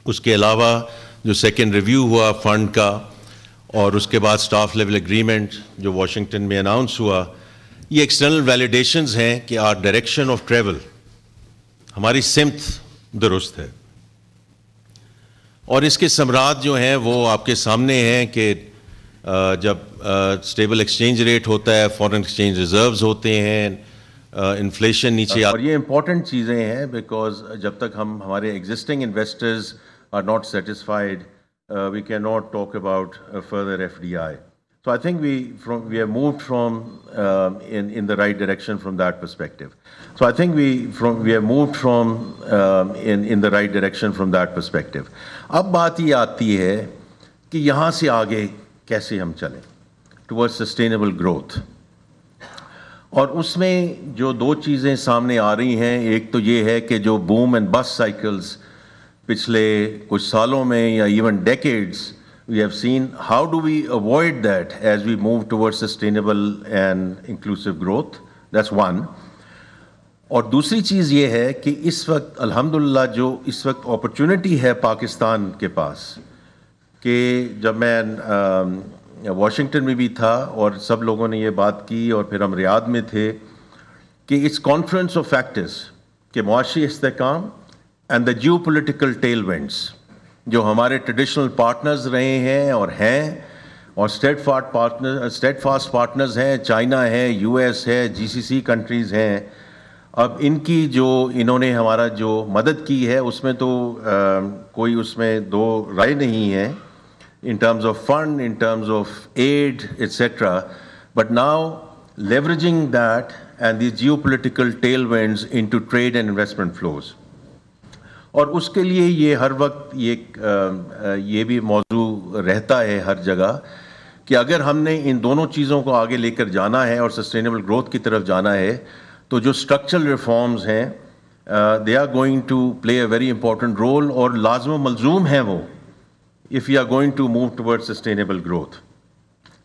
اس کے علاوہ جو سیکنڈ ریویو ہوا فنڈ کا اور اس کے بعد سٹاف لیول ایگریمنٹ جو واشنگٹن میں اناؤنس ہوا، یہ ایکسٹرنل ویلیڈیشنز ہیں کہ آر ڈائریکشن آف ٹریول، ہماری سمت درست ہے. اور اس کے ثمرات جو ہیں وہ آپ کے سامنے ہیں کہ جب اسٹیبل ایکسچینج ریٹ ہوتا ہے، فارن ایکسچینج ریزروز ہوتے ہیں، انفلیشن نیچے اور یہ امپورٹنٹ چیزیں ہیں بیکاز جب تک ہم ہمارے existing investors are not satisfied we cannot talk about further FDI. So I think we have moved from in the right direction from that perspective. So I think we have moved from in the right direction from that perspective. اب بات یہ آتی ہے کہ یہاں سے آگے کیسے ہم چلیں towards sustainable growth. اور اس میں جو دو چیزیں سامنے آ رہی ہیں، ایک تو یہ ہے کہ جو بوم اینڈ بسٹ سائیکلز پچھلے کچھ سالوں میں یا even decades we have seen, how do we avoid that as we move toward sustainable and inclusive growth, that's one. اور دوسری چیز یہ ہے کہ اس وقت الحمدللہ جو اس وقت اپرچونٹی ہے پاکستان کے پاس، کہ جب میں واشنگٹن میں بھی تھا اور سب لوگوں نے یہ بات کی اور پھر ہم ریاض میں تھے کہ اٹس کانفرنس آف فیکٹرز کہ معاشی استحکام and the geopolitical tailwinds جو ہمارے ٹریڈیشنل پارٹنرز رہے ہیں اور ہیں اور اسٹیٹ فاسٹ پارٹنرز ہیں، چائنا ہے، یو ایس ہے، جی سی سی کنٹریز ہیں. اب ان کی جو انہوں نے ہمارا جو مدد کی ہے اس میں تو کوئی اس میں دو رائے نہیں ہے in terms of fund, in terms of aid, etc. But now leveraging that and these geopolitical tailwinds into trade and investment flows. اور اس کے لیے یہ ہر وقت یہ بھی موضوع رہتا ہے ہر جگہ کہ اگر ہم نے ان دونوں چیزوں کو آگے لے کر جانا ہے اور سسٹینیبل گروتھ کی طرف جانا ہے تو جو اسٹرکچرل ریفارمز ہیں they are going to play a very important role اور لازم و ملزوم ہیں وہ if you are going to move towards sustainable growth.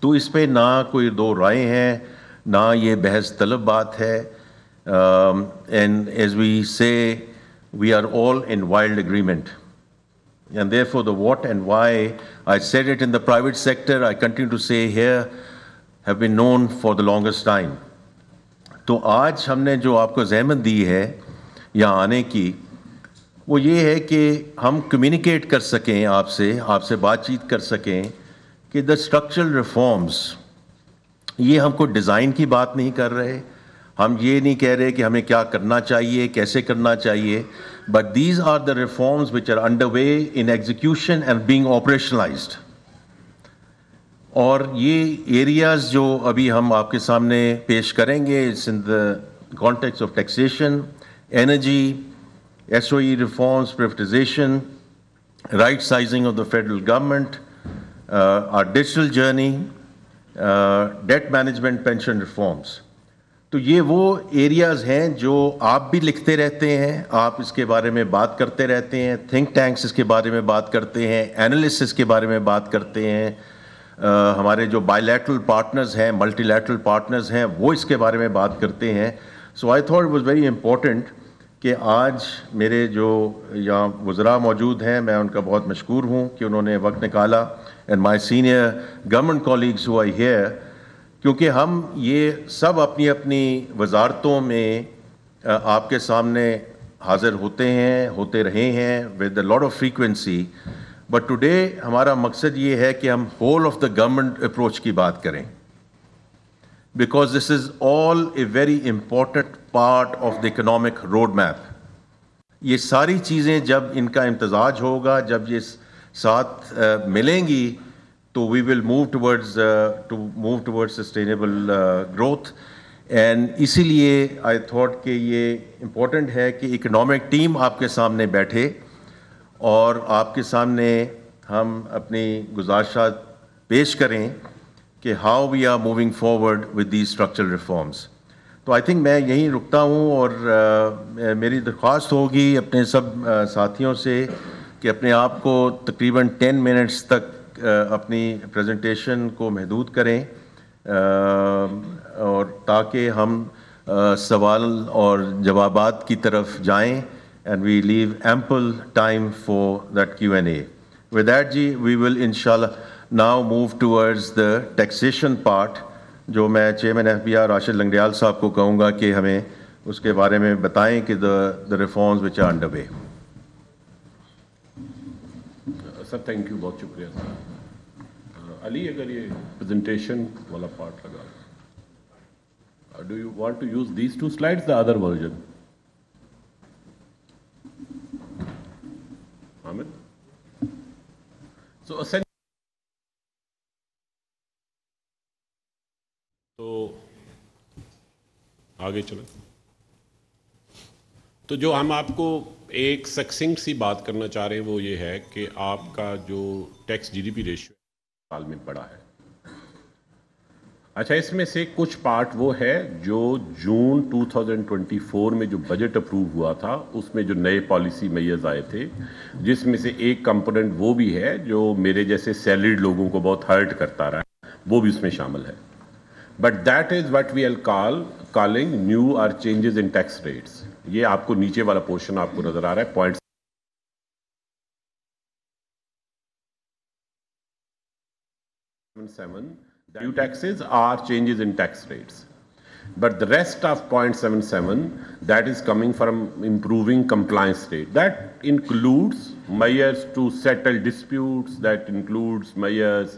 تو اس پہ نہ کوئی دو رائے ہیں، نہ یہ بحث طلب بات ہے. And as we say, we are all in wild agreement. And therefore the what and why, I said it in the private sector, I continue to say here, have been known for the longest time. تو آج ہم نے جو آپ کو زحمت دی ہے یہاں آنے کی، وہ یہ ہے کہ ہم کمیونیکیٹ کر سکیں آپ سے بات چیت کر سکیں کہ دا اسٹرکچرل ریفارمز، یہ ہم کو ڈیزائن کی بات نہیں کر رہے، ہم یہ نہیں کہہ رہے کہ ہمیں کیا کرنا چاہیے، کیسے کرنا چاہیے، but these are the reforms which are under way in execution and being operationalised. اور یہ ایریاز جو ابھی ہم آپ کے سامنے پیش کریں گے، it's in the context of taxation, energy, SOE reforms, privatization, right sizing of the federal government, our digital journey, debt management, pension reforms. تو یہ وہ ایریاز ہیں جو آپ بھی لکھتے رہتے ہیں، آپ اس کے بارے میں بات کرتے رہتے ہیں، تھنک ٹینکس اس کے بارے میں بات کرتے ہیں، اینالسٹ اس کے بارے میں بات کرتے ہیں، ہمارے جو بائی لیٹرل پارٹنرز ہیں، ملٹی لیٹرل پارٹنرز ہیں، وہ اس کے بارے میں بات کرتے ہیں. So I thought it was very important کہ آج میرے جو یہاں وزراء موجود ہیں، میں ان کا بہت مشکور ہوں کہ انہوں نے وقت نکالا، and my senior government colleagues who I here, کیونکہ ہم یہ سب اپنی اپنی وزارتوں میں آپ کے سامنے حاضر ہوتے رہے ہیں with a lot of frequency. But today ہمارا مقصد یہ ہے کہ ہم whole of the government approach کی بات کریں، because this is all a very important part of the economic roadmap. یہ ساری چیزیں جب ان کا امتزاج ہوگا، جب یہ ساتھ ملیں گی تو we will move towards sustainable growth. And اسی لیے I thought کہ یہ important ہے کہ economic team آپ کے سامنے بیٹھے اور آپ کے سامنے ہم اپنی گزارشات پیش کریں کہ how we are moving forward with these structural reforms. تو آئی تھنک میں یہیں رکتا ہوں اور میری درخواست ہوگی اپنے سب ساتھیوں سے کہ اپنے آپ کو تقریباً 10 منٹس تک اپنی پریزنٹیشن کو محدود کریں اور تاکہ ہم سوال اور جوابات کی طرف جائیں. and we leave ample time for that Q&A. With that, Ji, we will inshallah now move towards the taxation part, جو میں چیئرمین FBR راشد لنگریال صاحب کو کہوں گا کہ ہمیں اس کے بارے میں بتائیں کہ the reforms which are underway. Sir thank you, بہت شکریہ سر. علی اگر یہ پریزنٹیشن والا پارٹ لگا، do you want to use these 2 slides, the other version? Hamid تو آگے چلیں. تو جو ہم آپ کو ایک سکسنکٹ سی بات کرنا چاہ رہے ہیں وہ یہ ہے کہ آپ کا جو ٹیکس GDP ریشیو سال میں بڑا ہے. اچھا، اس میں سے کچھ پارٹ وہ ہے جو جون 2024 میں جو بجٹ اپروو ہوا تھا اس میں جو نئے پالیسی میئرز آئے تھے، جس میں سے ایک کمپوننٹ وہ بھی ہے جو میرے جیسے سیلریڈ لوگوں کو بہت ہرٹ کرتا رہا ہے، وہ بھی اس میں شامل ہے. But that is what we are calling new are changes in tax rates. یہ آپ کو نیچے والا پورشن آپ کو نظر آ رہا ہے، point 7. New taxes are changes in tax rates. But the rest of 0.77, that is coming from improving compliance rate. That includes measures to settle disputes, that includes measures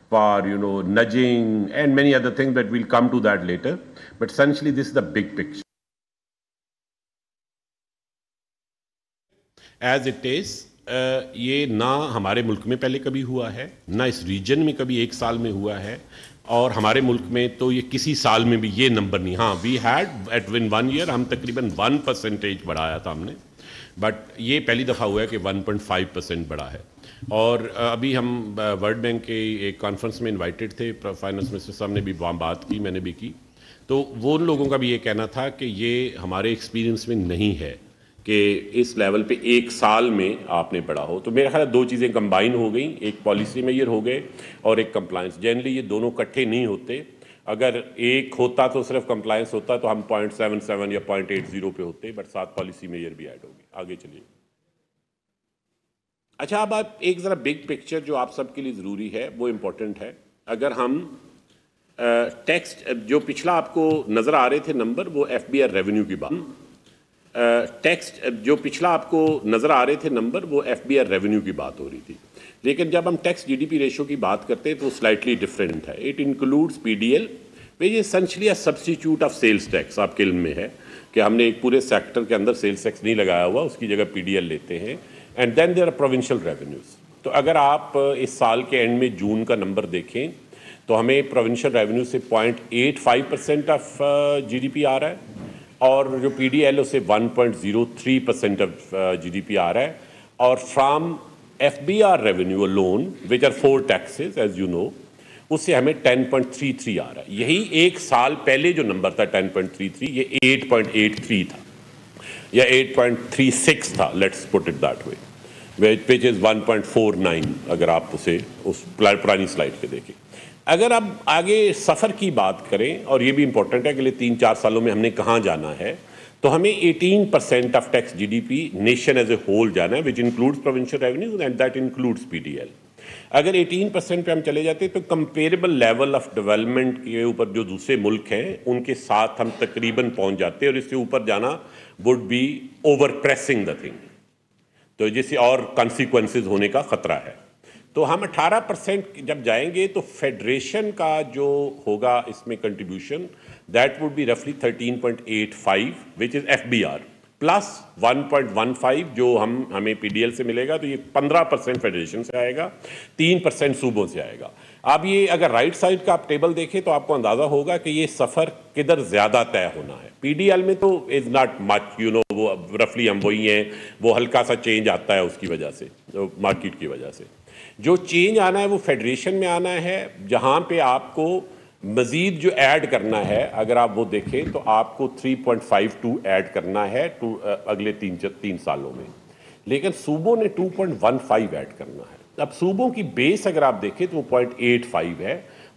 for, nudging and many other things that we'll come to that later. But essentially this is the big picture. As it is, یہ نہ ہمارے ملک میں پہلے کبھی ہوا ہے، نہ اس region میں کبھی ایک سال میں ہوا ہے، اور ہمارے ملک میں تو یہ کسی سال میں بھی یہ نمبر نہیں. ہاں، we had at one 1 year ہم تقریباً 1% بڑھایا تھا ہم نے، بٹ یہ پہلی دفعہ ہوا ہے کہ 1.5% بڑھا ہے. اور ابھی ہم ورلڈ بینک کے ایک کانفرنس میں انوائٹڈ تھے، فائنانس منسٹر صاحب نے بھی بات کی، میں نے بھی کی. تو وہ ان لوگوں کا بھی یہ کہنا تھا کہ یہ ہمارے ایکسپیرینس میں نہیں ہے کہ اس لیول پہ ایک سال میں آپ نے پڑھا ہو. تو میرا خیال ہے 2 چیزیں کمبائن ہو گئیں، ایک پالیسی میئر ہو گئے اور ایک کمپلائنس. جنرلی یہ دونوں کٹھے نہیں ہوتے. اگر ایک ہوتا تو صرف کمپلائنس ہوتا تو ہم 0.77 یا 0.80 پہ ہوتے، بٹ ساتھ پالیسی میئر بھی ایڈ ہو گئے. آگے چلیے. اچھا، اب آپ ایک ذرا بگ پکچر جو آپ سب کے لیے ضروری ہے وہ امپورٹنٹ ہے. اگر ہم ٹیکس جو پچھلا آپ کو نظر آ رہے تھے نمبر، وہ FBR ریونیو کی بات، ٹیکس جو پچھلا آپ کو نظر آ رہے تھے نمبر، وہ FBR ریونیو کی بات ہو رہی تھی. لیکن جب ہم ٹیکس GDP ریشو کی بات کرتے ہیں تو سلائٹلی ڈفرینٹ ہے. It includes PDL which is essentially a substitute of sales tax. آپ کے علم میں ہے کہ ہم نے ایک پورے سیکٹر کے اندر سیلس ٹیکس نہیں لگایا ہوا، اس کی جگہ PDL لیتے ہیں. And then there are provincial revenues. تو اگر آپ اس سال کے اینڈ میں جون کا نمبر دیکھیں تو ہمیں پروونشل ریونیو سے 0.85% آف GDP آ رہا ہے، اور جو PDL اسے 1.03% آف GDP آ رہا ہے. اور from FBR revenue loan which are 4 taxes as you know، اس سے ہمیں 10.33 آ رہا ہے. یہی ایک سال پہلے جو نمبر تھا 10.33، یہ 8.83 تھا یا 8.36 تھا، let's put it that way, which is 1.49 اگر آپ اسے اس پرانی سلائڈ پہ دیکھیں. اگر اب آگے سفر کی بات کریں، اور یہ بھی امپورٹنٹ ہے کہ اگلے 3-4 سالوں میں ہم نے کہاں جانا ہے، تو ہمیں 18% of tax GDP nation as a whole جانا ہے، which includes provincial revenues and that includes PDL. اگر 18% پہ ہم چلے جاتے تو کمپیریبل لیول آف ڈیولپمنٹ کے اوپر جو دوسرے ملک ہیں ان کے ساتھ ہم تقریباً پہنچ جاتے ہیں، اور اس سے اوپر جانا would be over pressing the thing, تو جس سے اور کانسیکوینسز ہونے کا خطرہ ہے. تو ہم 18% جب جائیں گے تو فیڈریشن کا جو ہوگا اس میں کنٹریبیوشن، دیٹ وڈ بی رفلی 13.85 وچ از FBR پلس 1.15 جو ہمیں PDL سے ملے گا. تو یہ 15% فیڈریشن سے آئے گا، 3% صوبوں سے آئے گا. اب یہ اگر رائٹ سائڈ کا آپ ٹیبل دیکھیں تو آپ کو اندازہ ہوگا کہ یہ سفر کدھر زیادہ طے ہونا ہے. PDL میں تو از ناٹ مچ، وہ رفلی ہم وہی ہیں، وہ ہلکا سا چینج آتا ہے اس کی وجہ سے، مارکیٹ کی وجہ سے. جو چینج آنا ہے وہ فیڈریشن میں آنا ہے، جہاں پہ آپ کو مزید جو ایڈ کرنا ہے، اگر آپ وہ دیکھیں تو آپ کو 3.52 ایڈ کرنا ہے اگلے 3 سالوں میں. لیکن صوبوں نے 2.15 ایڈ کرنا ہے. اب صوبوں کی بیس اگر آپ دیکھیں تو وہ 0.85 ہے،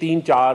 3, 4,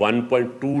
1.2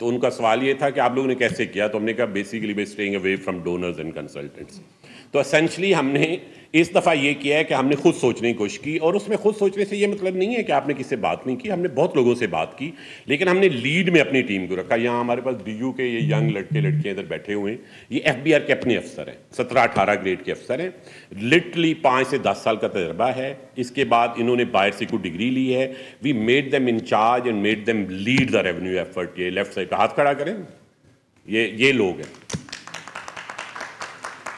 تو ان کا سوال یہ تھا کہ آپ لوگوں نے کیسے کیا؟ تو ہم نے کہا basically by staying away from donors and consultants. تو اسینشلی ہم نے اس دفعہ یہ کیا ہے کہ ہم نے خود سوچنے کی کوشش کی, اور اس میں خود سوچنے سے یہ مطلب نہیں ہے کہ آپ نے کس سے بات نہیں کی, ہم نے بہت لوگوں سے بات کی, لیکن ہم نے لیڈ میں اپنی ٹیم کو رکھا. یہاں ہمارے پاس ڈی یو کے یہ ینگ لڑکے لڑکیاں ادھر بیٹھے ہوئے ہیں, یہ ایف بی آر کے اپنے افسر ہیں, 17-18 گریڈ کے افسر ہیں, لٹرلی 5 سے 10 سال کا تجربہ ہے. اس کے بعد انہوں نے باہر سے کوئی ڈگری لی ہے. We made them in charge and made them lead the revenue effort. یہ لیفٹ سائڈ پہ ہاتھ کھڑا کریں, یہ لوگ ہیں.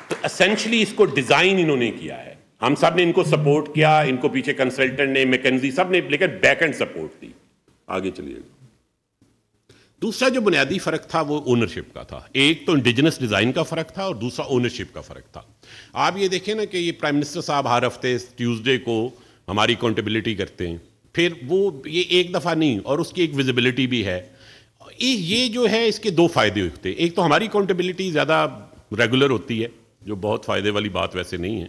تو اسینشلی اس کو ڈیزائن انہوں نے کیا ہے, ہم سب نے ان کو سپورٹ کیا, ان کو پیچھے کنسلٹنٹ نے, میکنزی سب نے, لیکن بیک اینڈ سپورٹ دی. آگے چلیے. دوسرا جو بنیادی فرق تھا وہ اونرشپ کا تھا. ایک تو انڈیجنس ڈیزائن کا فرق تھا اور دوسرا اونرشپ کا فرق تھا. آپ یہ دیکھیں نا کہ یہ پرائم منسٹر صاحب ہر ہفتے ٹیوزڈے کو ہماری اکاؤنٹیبلٹی کرتے ہیں, پھر وہ یہ ایک دفعہ نہیں, اور اس کی ایک ویزیبلٹی بھی ہے. یہ جو ہے اس کے 2 فائدے ہوتے ہیں. ایک تو ہماری اکاؤنٹیبلٹی زیادہ ریگولر ہوتی ہے, جو بہت فائدے والی بات ویسے نہیں ہے,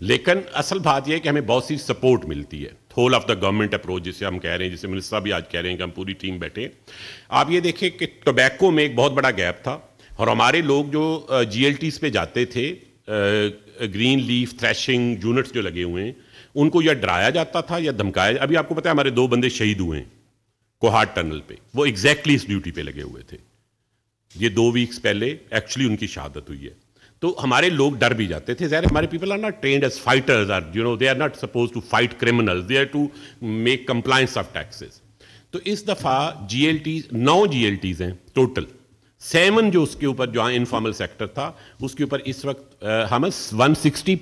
لیکن اصل بات یہ ہے کہ ہمیں بہت سی سپورٹ ملتی ہے. Whole of the government approach جسے ہم کہہ رہے ہیں, جسے منسٹر صاحب بھی آج کہہ رہے ہیں کہ ہم پوری ٹیم بیٹھے. آپ یہ دیکھیں کہ ٹوبیکو میں ایک بہت بڑا گیپ تھا, اور ہمارے لوگ جو جی ایل ٹیز پہ جاتے تھے, گرین لیف تھریشنگ یونٹس جو لگے ہوئے ہیں, ان کو یا ڈرایا جاتا تھا یا دھمکایا. ابھی آپ کو پتا ہے ہمارے 2 بندے شہید ہوئے ہیں کوہاٹ ٹنل پہ, وہ ایگزیکٹلی اس ڈیوٹی پہ لگے ہوئے تھے. یہ 2 ویکس پہلے ایکچولی ان کی شہادت ہوئی ہے. تو ہمارے لوگ ڈر بھی جاتے تھے. ظاہر ہمارے people are not trained as fighters, they are not suppose to fight criminals, they are to make compliance of taxes. تو اس دفعہ G L Ts 9 G L Ts ہیں ٹوٹل. 7 جو اس کے اوپر جو انفارمل سیکٹر تھا, اس کے اوپر اس وقت ہم 160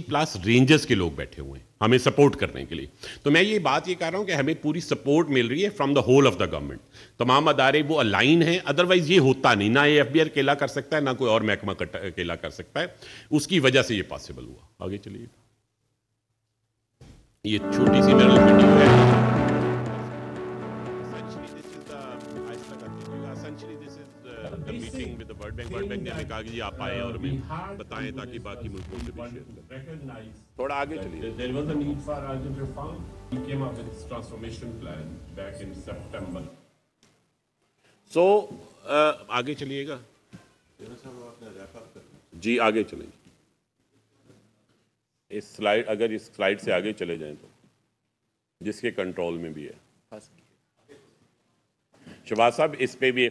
پلس رینجرز کے لوگ بیٹھے ہوئے ہیں ہمیں سپورٹ کرنے کے لیے. تو میں یہ بات یہ کہہ رہا ہوں کہ ہمیں پوری سپورٹ مل رہی ہے from the whole of the government. تمام ادارے وہ الائن ہیں, ادروائز یہ ہوتا نہیں. نہ یہ ایف بی آر اکیلا کر سکتا ہے, نہ کوئی اور محکمہ اکیلا کر سکتا ہے. اس کی وجہ سے یہ پاسبل ہوا. آگے چلیے. یہ چھوٹی سی میرا ویڈیو ہے. ورلڈ بینک نے کہا کہ جی آپ آئے اور ہمیں بتائیں تاکہ باقی ملکوں سے بھی شیئر کریں. تھوڑا آگے چلیے. There was a need for urgent reform. He came up with his transformation plan back in September. So آگے چلیے گا. جی آگے چلیں. اس سلائیڈ, اگر اس سلائیڈ سے آگے چلے جائیں تو جس کے کنٹرول میں بھی ہے. شہباز صاحب اس پہ بھی